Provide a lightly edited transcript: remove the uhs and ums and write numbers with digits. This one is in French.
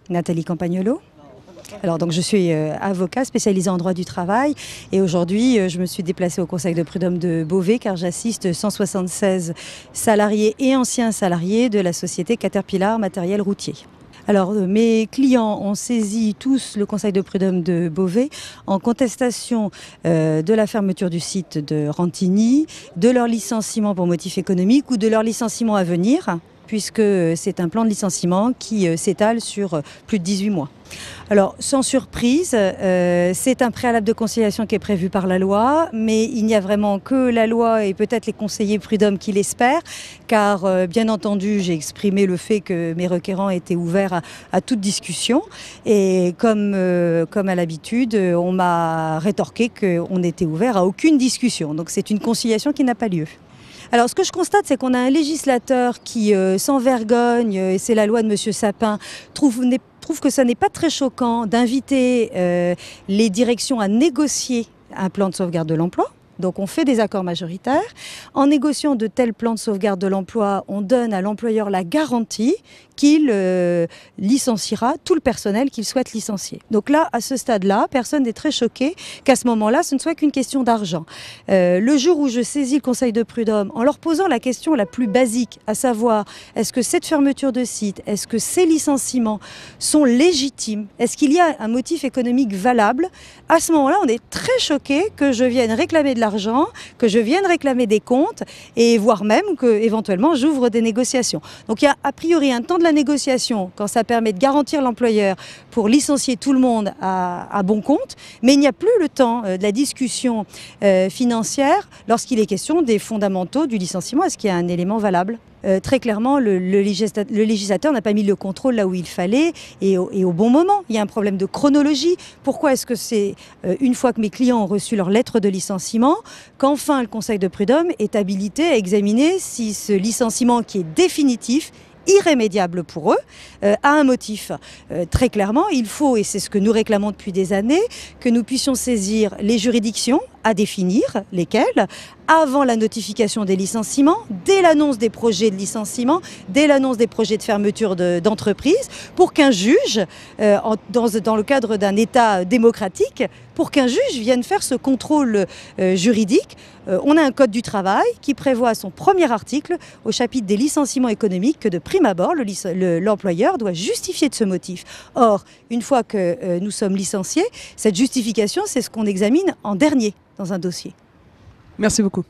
Nathalie Campagnolo. Alors donc je suis avocat spécialisée en droit du travail et aujourd'hui je me suis déplacée au Conseil de prud'homme de Beauvais car j'assiste 176 salariés et anciens salariés de la société Caterpillar Matériel Routier. Alors mes clients ont saisi tous le Conseil de prud'homme de Beauvais en contestation de la fermeture du site de Rantigny, de leur licenciement pour motif économique ou de leur licenciement à venir, puisque c'est un plan de licenciement qui s'étale sur plus de 18 mois. Alors, sans surprise, c'est un préalable de conciliation qui est prévu par la loi, mais il n'y a vraiment que la loi et peut-être les conseillers prud'hommes qui l'espèrent, car bien entendu, j'ai exprimé le fait que mes requérants étaient ouverts à toute discussion, et comme à l'habitude, on m'a rétorqué qu'on n'était ouvert à aucune discussion. Donc c'est une conciliation qui n'a pas lieu. Alors ce que je constate, c'est qu'on a un législateur qui, sans vergogne, et c'est la loi de M. Sapin, trouve que ça n'est pas très choquant d'inviter les directions à négocier un plan de sauvegarde de l'emploi. Donc on fait des accords majoritaires. En négociant de tels plans de sauvegarde de l'emploi, on donne à l'employeur la garantie qu'il licenciera tout le personnel qu'il souhaite licencier. Donc là, à ce stade-là, personne n'est très choqué qu'à ce moment-là, ce ne soit qu'une question d'argent. Le jour où je saisis le Conseil de prud'homme, en leur posant la question la plus basique, à savoir, est-ce que cette fermeture de site, est-ce que ces licenciements sont légitimes, est-ce qu'il y a un motif économique valable, à ce moment-là, on est très choqué que je vienne réclamer de l'argent, que je vienne réclamer des comptes et voire même que éventuellement j'ouvre des négociations. Donc il y a a priori un temps de la négociation quand ça permet de garantir l'employeur pour licencier tout le monde à bon compte, mais il n'y a plus le temps de la discussion financière lorsqu'il est question des fondamentaux du licenciement. Est-ce qu'il y a un élément valable ? Très clairement, le législateur n'a pas mis le contrôle là où il fallait et au bon moment. Il y a un problème de chronologie. Pourquoi est-ce que c'est une fois que mes clients ont reçu leur lettre de licenciement qu'enfin le Conseil de prud'homme est habilité à examiner si ce licenciement qui est définitif, irrémédiable pour eux, a un motif. Très clairement, il faut, et c'est ce que nous réclamons depuis des années, que nous puissions saisir les juridictions à définir lesquelles, avant la notification des licenciements, dès l'annonce des projets de licenciement, dès l'annonce des projets de fermeture d'entreprise, pour qu'un juge, dans le cadre d'un État démocratique, pour qu'un juge vienne faire ce contrôle juridique. On a un code du travail qui prévoit à son premier article, au chapitre des licenciements économiques, que de prime abord, l'employeur doit justifier de ce motif. Or, une fois que nous sommes licenciés, cette justification, c'est ce qu'on examine en dernier dans un dossier. Merci beaucoup.